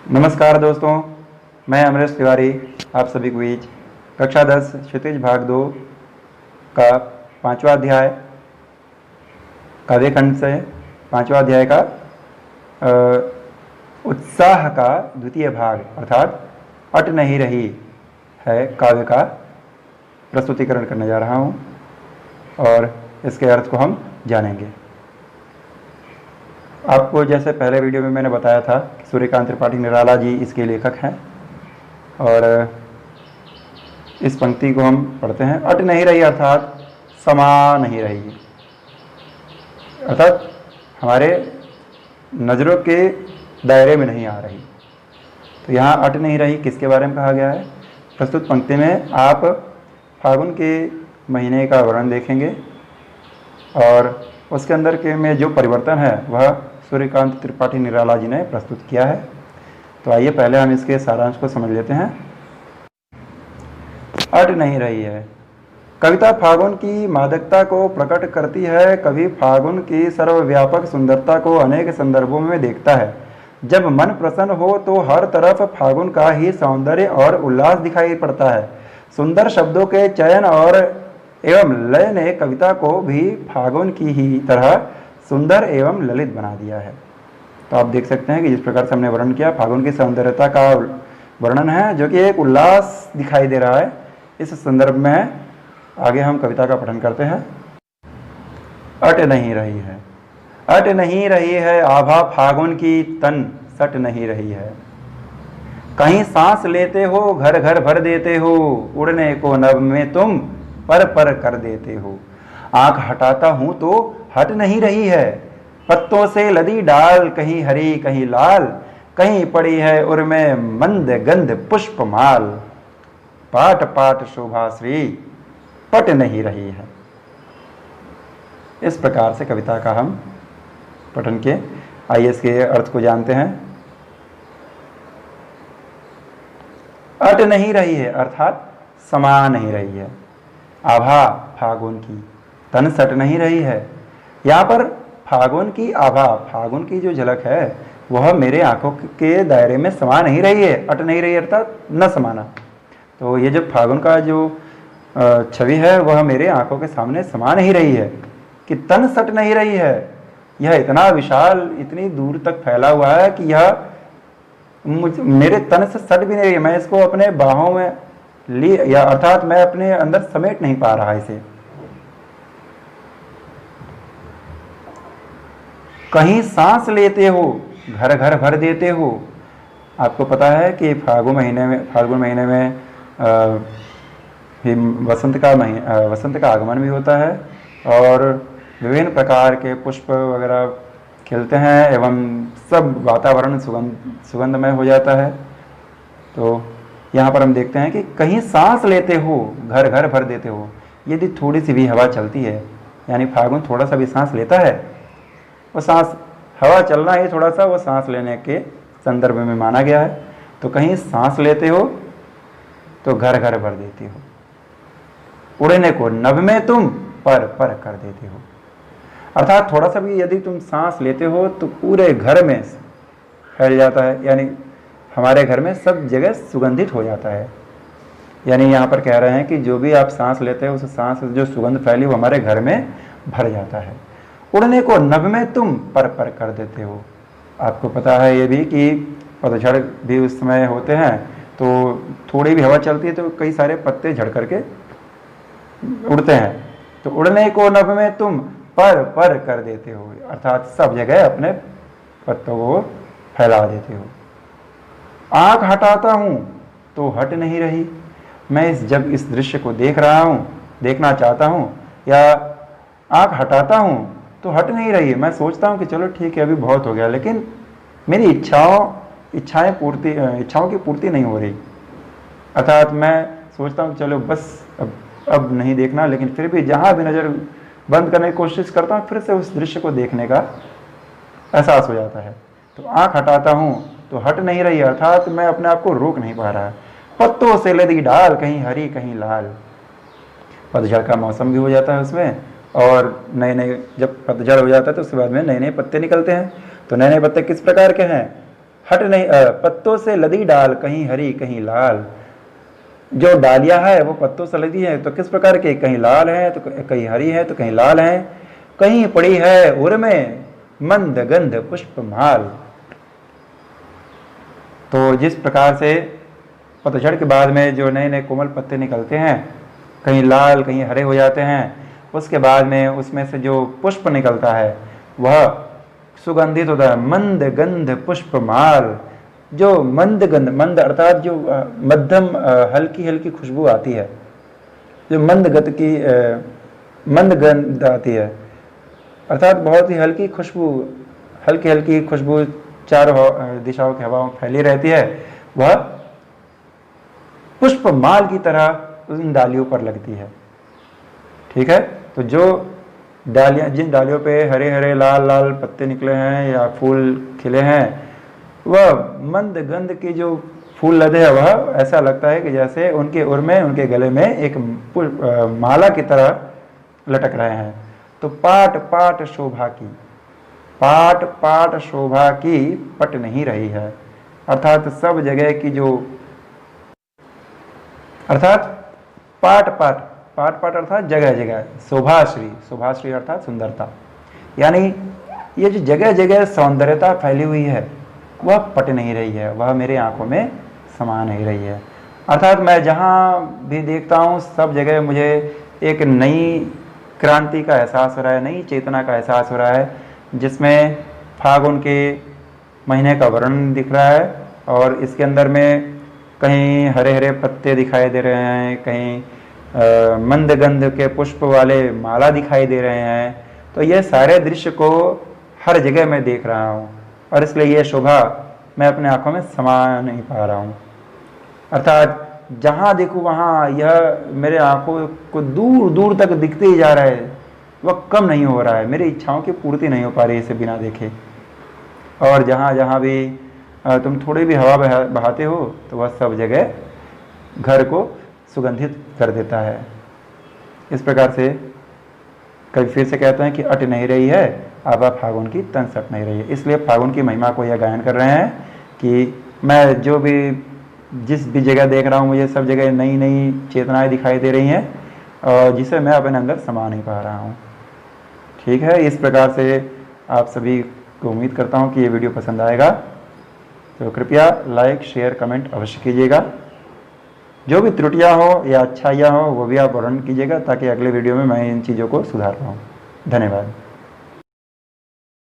नमस्कार दोस्तों, मैं अमरेश तिवारी आप सभी को बीच कक्षा 10 क्षितिज भाग 2 का 5वां अध्याय काव्यखंड से 5वां अध्याय का उत्साह का द्वितीय भाग अर्थात अट नहीं रही है काव्य का प्रस्तुतिकरण करने जा रहा हूँ और इसके अर्थ को हम जानेंगे। आपको जैसे पहले वीडियो में मैंने बताया था कि सूर्यकांत त्रिपाठी निराला जी इसके लेखक हैं और इस पंक्ति को हम पढ़ते हैं। अट नहीं रही अर्थात समा नहीं रही, अर्थात हमारे नज़रों के दायरे में नहीं आ रही। तो यहाँ अट नहीं रही किसके बारे में कहा गया है? प्रस्तुत पंक्ति में आप फागुन के महीने का वर्णन देखेंगे और उसके अंदर के में जो परिवर्तन है वह सूर्यकांत त्रिपाठी निराला जी ने प्रस्तुत किया है। तो आइए पहले हम इसके सारांश को समझ लेते हैं। अट नहीं रही है। कविता फागुन की मादकता को प्रकट करती है। कवि फागुन की सर्वव्यापक सुंदरता को अनेक संदर्भों में देखता है। जब मन प्रसन्न हो तो हर तरफ फागुन का ही सौंदर्य और उल्लास दिखाई पड़ता है। सुंदर शब्दों के चयन और एवं लय ने कविता को भी फागुन की ही तरह सुंदर एवं ललित बना दिया है। तो आप देख सकते हैं कि जिस प्रकार से हमने वर्णन किया फागुन की सौंदर्यता का वर्णन है जो कि एक उल्लास दिखाई दे रहा है। इस संदर्भ में आगे हम कविता का पठन करते हैं। अट नहीं रही है, अट नहीं रही है आभा फागुन की तन सट नहीं रही है। कहीं सांस लेते हो घर घर भर देते हो, उड़ने को नभ में तुम पर पर कर देते हो। आंख हटाता हूं तो हट नहीं रही है। पत्तों से लदी डाल कहीं हरी कहीं लाल, कहीं पड़ी है उर्मे मंद गंध पुष्प माल। पाट पाट शोभाश्री पट नहीं रही है। इस प्रकार से कविता का हम पठन के आइए इसके अर्थ को जानते हैं। अट नहीं रही है अर्थात समा नहीं रही है। आभा फागुन की तन सट नहीं रही है। यहाँ पर फागुन की आभा फागुन की जो झलक है वह मेरे आंखों के दायरे में समा नहीं रही है। अट नहीं रही अर्थात न समाना। तो ये जो फागुन का जो छवि है वह मेरे आंखों के सामने समा नहीं रही है कि तन सट नहीं रही है। यह इतना विशाल इतनी दूर तक फैला हुआ है कि यह मेरे तन से सट भी नहीं रही है। मैं इसको अपने बाहों में ली या अर्थात मैं अपने अंदर समेट नहीं पा रहा इसे। कहीं सांस लेते हो घर घर भर देते हो। आपको पता है कि फागुन महीने में वसंत का आगमन भी होता है और विभिन्न प्रकार के पुष्प वगैरह खिलते हैं एवं सब वातावरण सुगंधमय हो जाता है। तो यहाँ पर हम देखते हैं कि कहीं सांस लेते हो घर घर भर देते हो। यदि थोड़ी सी भी हवा चलती है यानी फागुन थोड़ा सा भी सांस लेता है, वो सांस हवा चलना ही थोड़ा सा वो सांस लेने के संदर्भ में माना गया है। तो कहीं सांस लेते हो तो घर घर भर देते हो। उड़ने को नभ में तुम पर पर कर देते हो। अर्थात थोड़ा सा भी यदि तुम सांस लेते हो तो पूरे घर में फैल जाता है, यानी हमारे घर में सब जगह सुगंधित हो जाता है। यानी यहाँ पर कह रहे हैं कि जो भी आप सांस लेते हो उस सांस जो सुगंध फैली वो हमारे घर में भर जाता है। उड़ने को नभ में तुम पर पर कर देते हो। आपको पता है ये भी कि पतझड़ भी उस समय होते हैं तो थोड़ी भी हवा चलती है तो कई सारे पत्ते झड़ करके उड़ते हैं। तो उड़ने को नभ में तुम पर पर कर देते हो अर्थात सब जगह अपने पत्तों को फैला देते हो। आंख हटाता हूं तो हट नहीं रही। मैं जब इस दृश्य को देख रहा हूं, देखना चाहता हूं या आंख हटाता हूं तो हट नहीं रही है। मैं सोचता हूं कि चलो ठीक है अभी बहुत हो गया, लेकिन मेरी इच्छाओं की पूर्ति नहीं हो रही। अर्थात मैं सोचता हूं चलो बस अब नहीं देखना, लेकिन फिर भी जहां भी नज़र बंद करने की कोशिश करता हूं फिर से उस दृश्य को देखने का एहसास हो जाता है। तो आंख हटाता हूं तो हट नहीं रही अर्थात मैं अपने आप को रोक नहीं पा रहा। पत्तों से लदी डाल कहीं हरी कहीं लाल। पतझड़ का मौसम भी हो जाता है उसमें और नए नए जब पतझड़ हो जाता है तो उसके बाद में नए नए पत्ते निकलते हैं। तो नए नए पत्ते किस प्रकार के हैं? हट नहीं पत्तों से लदी डाल, कहीं हरी कहीं लाल। जो डालियां है वो पत्तों से लदी है तो किस प्रकार की, कहीं लाल है तो कहीं हरी है तो कहीं लाल है। कहीं पड़ी है उर में मंद गंध पुष्पमाल। तो जिस प्रकार से पतझड़ के बाद में जो नए नए कोमल पत्ते निकलते हैं, कहीं लाल कहीं हरे हो जाते हैं, उसके बाद में उसमें से जो पुष्प निकलता है वह सुगंधित होता है, मंद गंध पुष्पमाल। जो मंद गंध, मंद अर्थात जो मध्यम हल्की हल्की खुशबू आती है, जो मंद गंध की मंद गंध आती है, अर्थात बहुत ही हल्की खुशबू, हल्की हल्की खुशबू चारों दिशाओं की हवाओं में फैली रहती है, वह पुष्पमाल की तरह उन डालियों पर लगती है। ठीक है, तो जो डालियां, जिन डालियों पे हरे हरे लाल लाल पत्ते निकले हैं या फूल खिले हैं, वह मंद गंध की जो फूल लदे है, वह ऐसा लगता है कि जैसे उनके उर में, उनके गले में एक माला की तरह लटक रहे हैं। तो पाट पाट शोभा की, पाट पाट शोभा की पट नहीं रही है, अर्थात सब जगह की जो, अर्थात पाट पाट, पाट पाट अर्थात जगह जगह, शोभाश्री, शोभाश्री अर्थात सुंदरता, यानी ये जो जगह जगह सौंदर्यता फैली हुई है वह पट नहीं रही है, वह मेरे आंखों में समा नहीं रही है। अर्थात मैं जहाँ भी देखता हूँ सब जगह मुझे एक नई क्रांति का एहसास हो रहा है, नई चेतना का एहसास हो रहा है, जिसमें फागुन के महीने का वर्णन दिख रहा है और इसके अंदर में कहीं हरे हरे पत्ते दिखाई दे रहे हैं, कहीं मंद गंध के पुष्प वाले माला दिखाई दे रहे हैं। तो ये सारे दृश्य को हर जगह मैं देख रहा हूँ और इसलिए ये शोभा मैं अपने आंखों में समा नहीं पा रहा हूँ। अर्थात जहाँ देखूँ वहाँ यह मेरे आंखों को दूर दूर तक दिखते ही जा रहा है, वह कम नहीं हो रहा है, मेरी इच्छाओं की पूर्ति नहीं हो पा रही इसे बिना देखे। और जहाँ जहाँ भी तुम थोड़ी भी हवा बहाते हो तो वह सब जगह घर को सुगंधित कर देता है। इस प्रकार से कभी फिर से कहते हैं कि अट नहीं रही है आबा फागुन की तन सट नहीं रही है। इसलिए फागुन की महिमा को यह गायन कर रहे हैं कि मैं जो भी जिस भी जगह देख रहा हूँ मुझे सब जगह नई नई चेतनाएं दिखाई दे रही हैं और जिसे मैं अपने अंदर समा नहीं पा रहा हूँ। ठीक है, इस प्रकार से आप सभी को उम्मीद करता हूँ कि ये वीडियो पसंद आएगा, तो कृपया लाइक शेयर कमेंट अवश्य कीजिएगा। जो भी त्रुटियाँ हो या अच्छाइयाँ हो वो भी आप वर्णन कीजिएगा ताकि अगले वीडियो में मैं इन चीज़ों को सुधार पाऊँ। धन्यवाद।